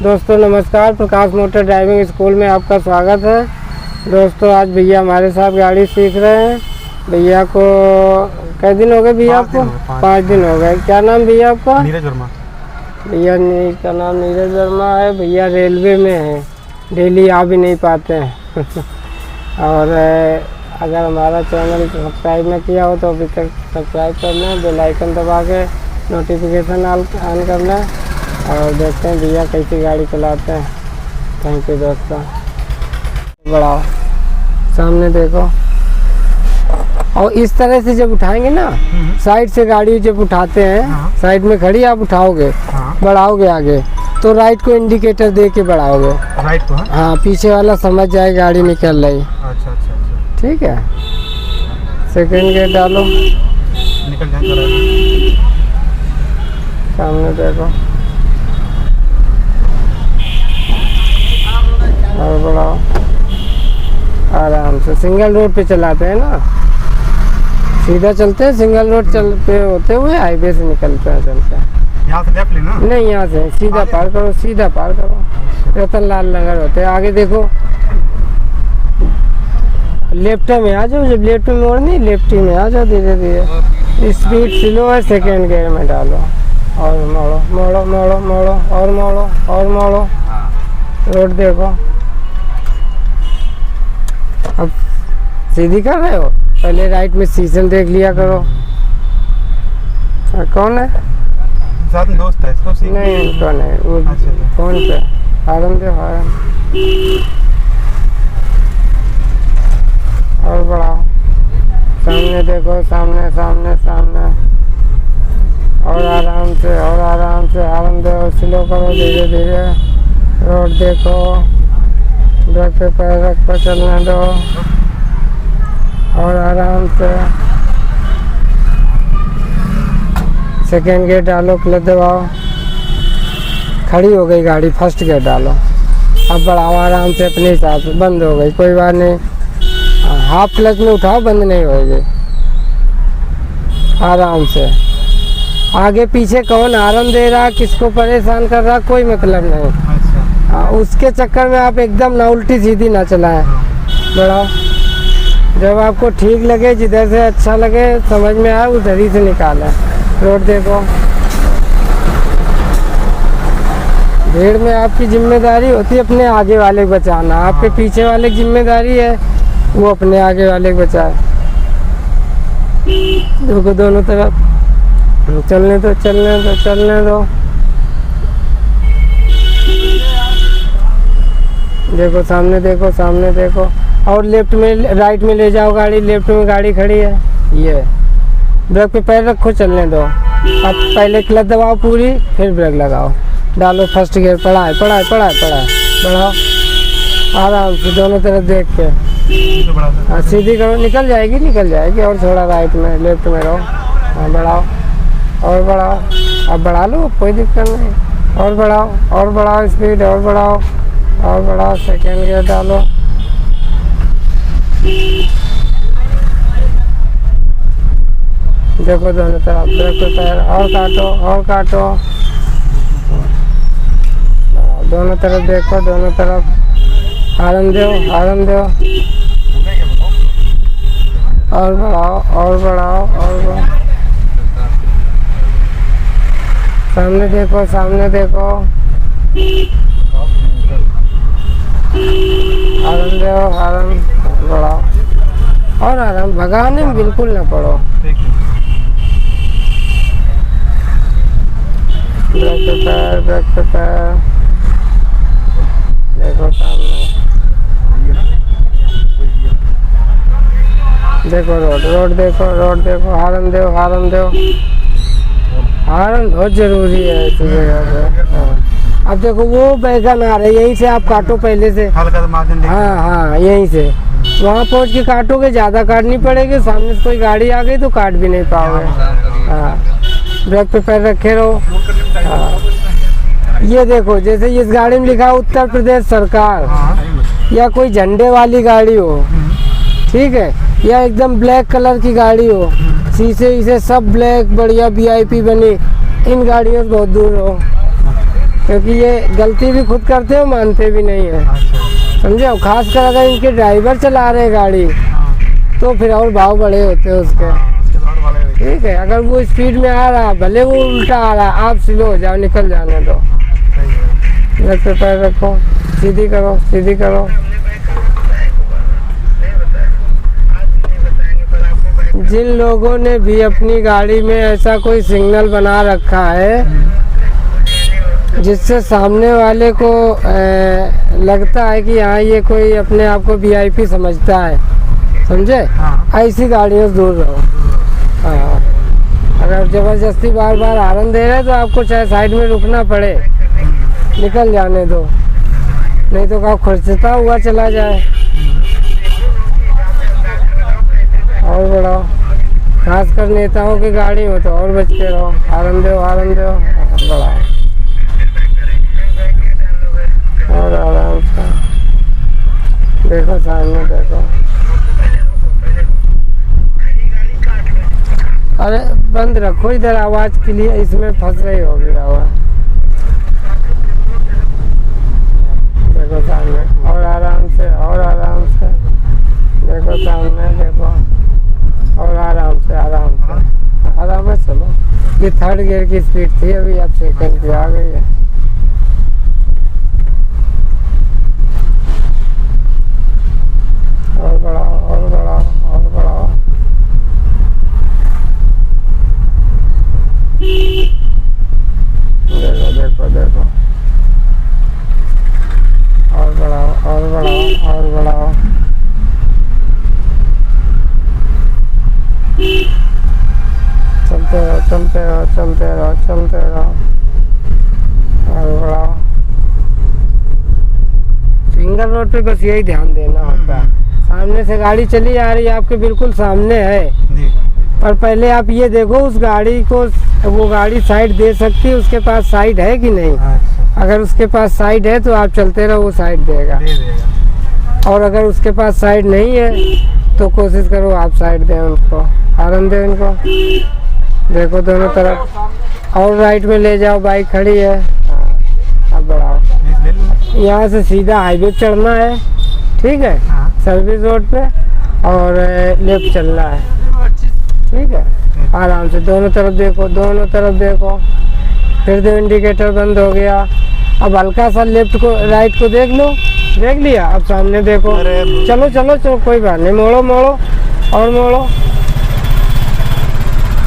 दोस्तों नमस्कार, प्रकाश motor driving school में आपका स्वागत है। दोस्तों आज भैया हमारे साथ गाड़ी सीख रहे हैं। भैया को कितने दिन हो गए भैया आपको? 5 दिन हो गए। क्या नाम भैया आपका? नीरज वर्मा। भैया का नाम नीरज वर्मा है। भैया रेलवे में है, डेली आ भी नहीं पाते हैं और अगर हमारा चैनल सब्सक्राइब न किया हो तो अभी तक सब्सक्राइब कर लें, बेल आइकन दबा के नोटिफिकेशन ऑन कर लें और देखते हैं भैया कैसी गाड़ी चलाते हैं। थैंक यू दोस्तों। बढ़ाओ, सामने देखो। और इस तरह से जब उठाएंगे ना, साइड से गाड़ी जब उठाते हैं, साइड में खड़ी आप उठाओगे, बढ़ाओगे आगे तो राइट को इंडिकेटर दे के बढ़ाओगे। राइट को? हाँ, पीछे वाला समझ जाए गाड़ी निकल रही। अच्छा अच्छा अच्छा, ठीक है। सेकंड गेयर डालो, निकल जाए। सामने देखो और बढ़ाओ आराम से। सिंगल रोड पे चलाते हैं ना, सीधा चलते हैं। सिंगल रोड चल पे होते हुए हाईवे से निकलते हैं, चलते हैं। यहाँ से लेफ्ट लेना? नहीं, यहाँ से सीधा पार करो, सीधा पार करो। रतन लाल नगर होते हैं। आगे देखो, लेफ्ट में आ जाओ। जब लेफ्ट में मोड़नी, लेफ्ट में आ जाओ। धीरे धीरे स्पीड स्लो है, सेकेंड गियर में डालो और मोड़ो मोड़ो मोड़ो मोड़ो और मोड़ो और मोड़ो। रोड देखो। अब सीधी कर रहे हो, पहले राइट में सीजन देख लिया करो। कौन है? साथ में दोस्त है इसको? नहीं कौन है वो? अच्छा। फोन पे हारन दे हारन और बढ़ाओ। सामने देखो, सामने सामने सामने और आराम से हारन दो। स्लो करो, धीरे धीरे। रोड देखो, ब्रेक पे पैर रख कर चलने दो और आराम से। सेकेंड गियर डालो, क्लच दबाओ। खड़ी हो गई गाड़ी, फर्स्ट गियर डालो। अब बढ़ाओ आराम से अपने हिसाब से। बंद हो गई, कोई बात नहीं। हाफ क्लच में उठाओ, बंद नहीं होगी। आराम से। आगे पीछे कौन हारन दे रहा, किसको परेशान कर रहा, कोई मतलब नहीं। अच्छा। उसके चक्कर में आप एकदम ना उल्टी सीधी ना चलाएं। बढ़ाओ, जब आपको ठीक लगे, जिधर से अच्छा लगे, समझ में आए, उधर ही से निकालें। रोड देखो। भीड़ में आपकी जिम्मेदारी होती है अपने आगे वाले को बचाना। आपके पीछे वाले की जिम्मेदारी है वो अपने आगे वाले को बचाए। देखो दोनों तरफ चलने दो, चलने दो, चलने दो। देखो सामने, देखो सामने देखो। और लेफ्ट में, राइट में ले जाओ गाड़ी। लेफ्ट में गाड़ी खड़ी है, ये ब्रेक पे पैर रखो, चलने दो। अब पहले क्लच दबाओ पूरी, फिर ब्रेक लगाओ। डालो फर्स्ट गियर। पढ़ाए पढ़ाए पढ़ाए पढ़ाए। बढ़ाओ आराम से, दोनों तरफ देख के। हाँ, सीधी करो, निकल जाएगी निकल जाएगी। और थोड़ा राइट में, लेफ्ट में रहो। हाँ, बढ़ाओ और बढ़ाओ। अब बढ़ा लो, कोई दिक्कत नहीं। और बढ़ाओ स्पीड, और बढ़ाओ। सेकेंड गियर डालो। देखो दोनों तरफ, ब्रेक पे पैर और काटो। दोनों तरफ देखो, दोनों तरफ। हारन दो और बढ़ाओ। सामने देखो, हारन बढ़ाओ और आराम। भगाने में बिल्कुल न पड़ो। ब्रेक पे पैर। देखो सामने देखो, रोड देखो। हारन दो। हारन बहुत जरूरी है इस जगह पे। अब देखो वो बैगन आ रहा है, यहीं से आप काटो पहले से। हाँ, यहीं से वहाँ पहुँच के काटोगे, ज़्यादा काटनी पड़ेगी। सामने से कोई गाड़ी आ गई तो काट भी नहीं पाओगे। हाँ, ब्रेक पे पैर रखे रहो। ये देखो, जैसे इस गाड़ी में लिखा है उत्तर प्रदेश सरकार, या कोई झंडे वाली गाड़ी हो, ठीक है, या एकदम ब्लैक कलर की गाड़ी हो, शीशे इसे सब ब्लैक, बढ़िया VIP बनी, इन गाड़ियों से बहुत दूर हो। क्योंकि ये गलती भी खुद करते हो, मानते भी नहीं है, अच्छा। समझे। और खासकर अगर इनके ड्राइवर चला रहे गाड़ी हाँ, तो फिर और भाव बड़े होते हैं उसके। हाँ, उसके बाद वाले देखिए। ठीक है, अगर वो स्पीड में आ रहा, भले वो उल्टा आ रहा, आप स्लो हो जाओ, निकल जाने दो। सही है। लग पे पैर रखो, सीधी करो, सीधी करो। जिन लोगों ने भी अपनी गाड़ी में ऐसा कोई सिग्नल बना रखा है जिससे सामने वाले को लगता है कि हाँ ये कोई अपने आप को वीआईपी समझता है, समझे, हाँ। ऐसी गाड़ियों से दूर रहो। हाँ, अगर ज़बरदस्ती बार बार हॉर्न दे रहे तो आपको चाहे साइड में रुकना पड़े, निकल जाने दो, नहीं तो क्या खर्चता हुआ चला जाए। और बढ़ाओ, खासकर नेताओं की गाड़ी हो तो और बच के रहो, हॉर्न दो, हॉर्न दो, बढ़ाओ। और आराम से देखो, सामने देखो। अरे बंद रखो इधर, आवाज़ के लिए इसमें फंस रही होगी आवाज़। देखो सामने, और आराम से, और आराम से देखो सामने, देखो, और आराम से, आराम से, आराम से चलो। ये थर्ड गियर की स्पीड थी, अभी आप सेकंड की आ गई है। और बढ़ाओ, और बढ़ाओ, और बढ़ाओ। देखो देखो देखो, और बढ़ाओ, और बढ़ाओ, और बढ़ाओ। चलते रहो, चलते रहो, चलते रहो, चलते रहो, और बढ़ाओ। सिंगल रोड पे बस यही ध्यान देना होता है। सामने से गाड़ी चली आ रही है, आपके बिल्कुल सामने है, जी। पर पहले आप ये देखो उस गाड़ी को, वो गाड़ी साइड दे सकती है, उसके पास साइड है कि नहीं। अच्छा, अगर उसके पास साइड है तो आप चलते रहो, वो साइड देगा। दे देगा। और अगर उसके पास साइड नहीं है तो कोशिश करो आप साइड दें उनको, हॉर्न दें उनको। देखो दोनों तरफ, और राइट में ले जाओ, बाइक खड़ी है। अब बढ़ाओ, यहाँ से सीधा हाईवे चढ़ना है, ठीक है, हाँ। सर्विस रोड पे, और लेफ्ट चलना है, ठीक है। आराम से दोनों तरफ देखो, दोनों तरफ देखो। फिर दो, इंडिकेटर बंद हो गया। अब हल्का सा लेफ्ट को, राइट को देख लो, देख लिया। अब सामने देखो, अरे चलो चलो चलो, कोई बात नहीं, मोड़ो मोड़ो, और मोड़ो,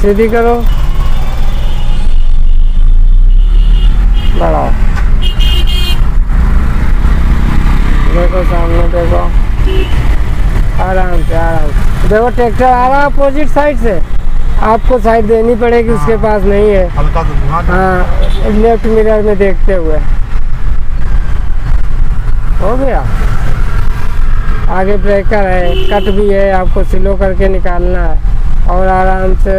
सीधी करो, बढ़ाओ। देखो सामने देखो, आराम से, आराम से देखो। ट्रैक्टर आ रहा है अपोजिट साइड से, आपको साइड देनी पड़ेगी, उसके पास नहीं है। हल्का तो धुआं। हाँ, लेफ्ट मिरर में देखते हुए। हो गया। आगे ब्रेकर है, कट भी है, आपको स्लो करके निकालना है। और आराम से,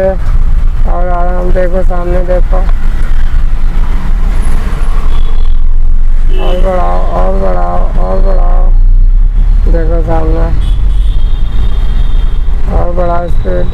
और आराम, देखो सामने देखो, और बढ़ाओ, और बढ़ाओ, और बढ़ाओ। देखो सामने, और बढ़ाओ स्पीड।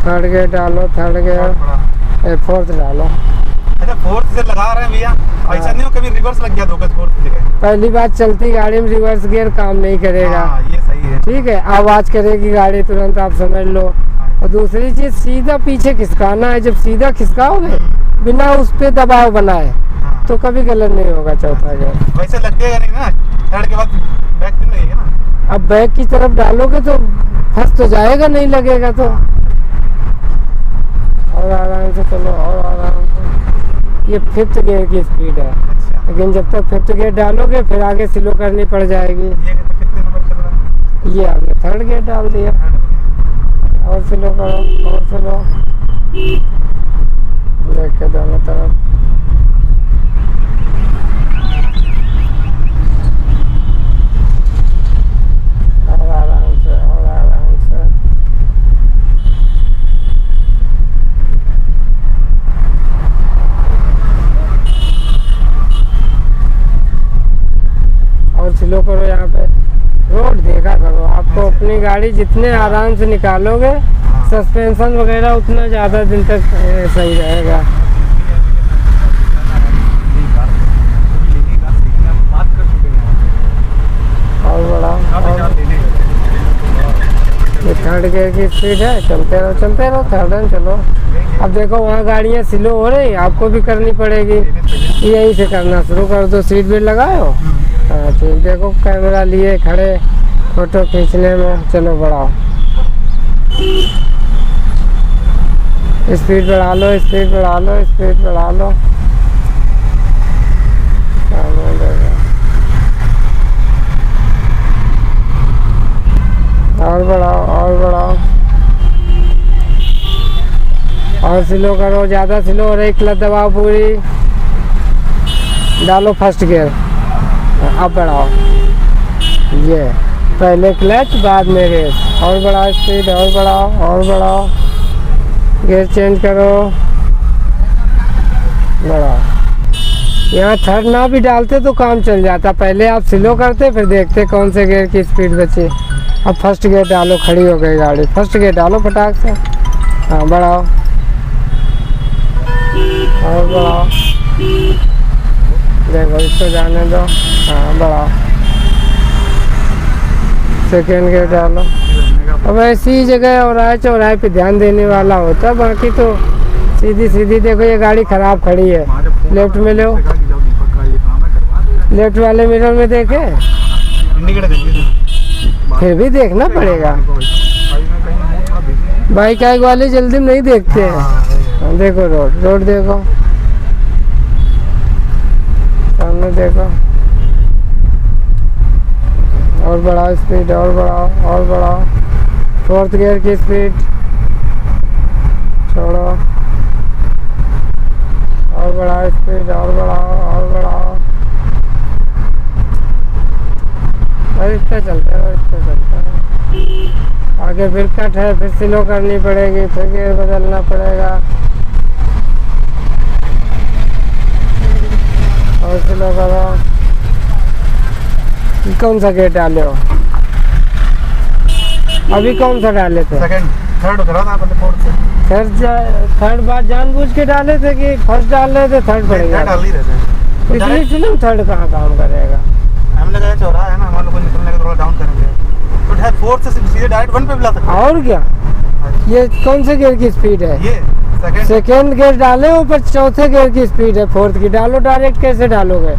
थर्ड गियर डालो, थर्ड गियर, फोर्थ डालो। अच्छा, फोर्थ से लगा रहे हैं भैया, ऐसा नहीं हो कभी रिवर्स लग गया धोखे फोर्थ जगह। पहली बात, चलती गाड़ी में रिवर्स गियर काम नहीं करेगा, हाँ, ये सही है। ठीक है, आवाज़ करेगी गाड़ी, तुरंत आप समझ लो। और दूसरी चीज़, सीधा पीछे खिसकाना है। जब सीधा खिसकाओगे बिना उस पर दबाव बनाए हाँ। तो कभी गलत नहीं होगा चौथा गियर। वैसे लगेगा नहीं ना, थर्ड के बाद बैक नहीं लगेगा ना। अब बैक की तरफ डालोगे तो फंस तो जाएगा, नहीं लगेगा तो। और आराम से चलो, और आराम से। ये फिफ्थ गियर की स्पीड है, अच्छा, लेकिन जब तक फिफ्थ गियर डालोगे फिर आगे स्लो करनी पड़ जाएगी। ये कितने नंबर चल रहा है? ये आगे थर्ड गियर डाल दिया, और स्लो करो, और स्लो, देख के दोनों तरफ। और आराम से, और आराम से। और स्लो करो, यहाँ पे रोड देखा करो। आपको अपनी गाड़ी जितने आराम से निकालोगे, सस्पेंशन वगैरह उतना ज़्यादा दिन तक सही रहेगा। थर्ड गियर की स्पीड है, चलते रहो थर्ड रन चलो। अब देखो वहाँ गाड़ियाँ स्लो हो रही, आपको भी करनी पड़ेगी, यहीं से करना शुरू कर दो। सीट बेल्ट लगाए हो? हाँ ठीक। देखो कैमरा लिए खड़े फोटो खींचने में, चलो बढ़ाओ, स्पीड बढ़ा लो, स्पीड बढ़ा लो, स्पीड बढ़ा लो। और बढ़ाओ, और बढ़ाओ, और स्लो करो, ज़्यादा स्लो हो रही, क्लच दबाओ पूरी, डालो फर्स्ट गियर, अब बढ़ाओ। ये पहले क्लच बाद में रेस, और बढ़ाओ स्पीड, और बढ़ाओ, और बढ़ाओ, गियर चेंज करो, बढ़ाओ। यहाँ थर्ड ना भी डालते तो काम चल जाता, पहले आप स्लो करते फिर देखते कौन से गियर की स्पीड बची। अब फर्स्ट गियर डालो, खड़ी हो गई गाड़ी, फर्स्ट गियर डालो फटाक से, हाँ बढ़ाओ, और बढ़ाओ, देखो इसको जाने दो, हाँ बढ़ाओ, सेकेंड गियर डालो। अब ऐसी जगह चौराहे पे ध्यान देने वाला होता, बाकी तो सीधी सीधी। देखो ये गाड़ी खराब खड़ी है, लेफ्ट में लो, लेफ्ट वाले मिरर में देखे, फिर भी देखना पड़ेगा, बाइक वाले जल्दी में नहीं देखते हैं। देखो रोड देखो, सामने देखो, और बढ़ाओ स्पीड, और बढ़ाओ, और बढ़ाओ, फोर्थ गियर की स्पीड छोड़ो, और बढ़ाओ स्पीड, और बढ़ाओ, और बढ़ाओ, और इससे चलते रहो, इससे चलते रहो। आगे फिर कट है, फिर स्लो करनी पड़ेगी, फिर गियर बदलना पड़ेगा, और स्लो करो। कौन सा गियर डाले हो अभी? कौन सा डाले थे? सेकंड, थर्ड करा था पहले, फोर्थ से। थर्ड बार जानबूझ के डाले थे कि फर्स्ट डाल रहे थे? थर्ड पड़ेगा, डाल ही रहते हैं। इतनी फिल्म थर्ड कहाँ काम करेगा? हमें लगा चौराहा है ना, हमारे लोग निकलने का थोड़ा डाउन करेंगे, तो फोर्थ से सीधे डायरेक्ट वन पे बुला सकते हैं। और क्या, ये कौन से गियर की स्पीड है? ये सेकेंड गियर डाले ऊपर, चौथे गियर की स्पीड है, फोर्थ की डालो डायरेक्ट। कैसे डालोगे?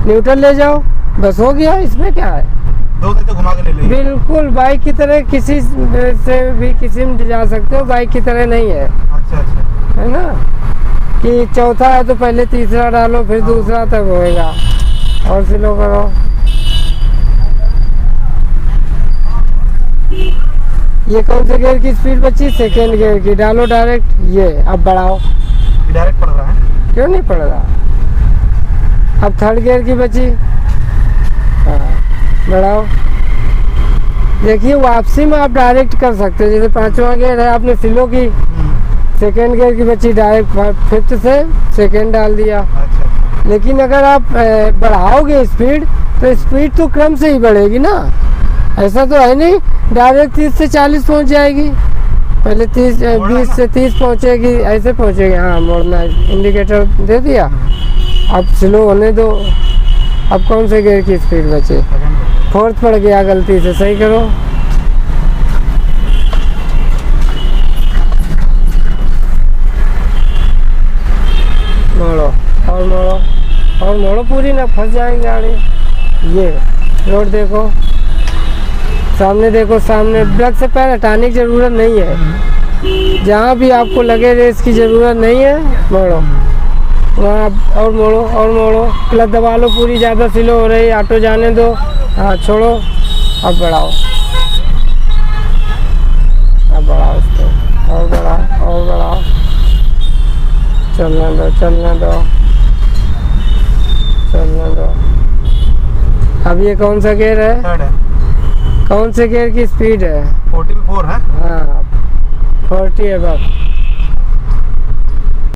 न्यूट्रल ले जाओ, बस हो गया, इसमें क्या है? दो तो घुमा के ले लेंगे। बिल्कुल बाइक की तरह, किसी से भी किसी में जा सकते हो, बाइक की तरह नहीं है। अच्छा अच्छा, है ना, कि चौथा है तो पहले तीसरा डालो, फिर दूसरा तक होएगा, और स्लो करो। ये कौन से गियर की स्पीड बची? सेकेंड गियर की, डालो डायरेक्ट, ये अब बढ़ाओ। डायरेक्ट पड़ रहा है? क्यों नहीं पड़ रहा? अब थर्ड गियर की बची, हाँ बढ़ाओ। देखिए वापसी में आप डायरेक्ट कर सकते हो, जैसे पांचवा गियर है, आपने स्लो की, सेकेंड गियर की बची, डायरेक्ट फिफ्थ से सेकेंड डाल दिया। अच्छा। लेकिन अगर आप बढ़ाओगे स्पीड, तो स्पीड तो क्रम से ही बढ़ेगी ना, ऐसा तो है नहीं डायरेक्ट 30 से 40 पहुंच जाएगी, पहले 20 से 30 पहुंचेगी, ऐसे पहुंचेगी। हाँ मोड़ना, इंडिकेटर दे दिया, अब स्लो होने दो। अब कौन से गियर की स्पीड बचे? फोर्थ पड़ गया, गलती से सही करो। मोड़ो, और मोड़ो, और मोड़ो पूरी, ना फंस जाएगी गाड़ी। ये रोड देखो, सामने देखो, सामने ब्रेक से पैर हटाने की ज़रूरत नहीं है, जहाँ भी आपको लगे रेस की ज़रूरत नहीं है, मोड़ो वहाँ, और मोड़ो, और मोड़ो, क्लच दबा लो पूरी, ज़्यादा स्लो हो रही, ऑटो जाने दो, हाँ छोड़ो, अब बढ़ाओ, अब बढ़ाओ इसको, और बढ़ाओ, और बढ़ाओ, चलने दो, चलने दो, चलने दो। अब ये कौन सा गियर है? थर्ड है। कौन से गियर की स्पीड है? 44 है। हाँ 40 है बस।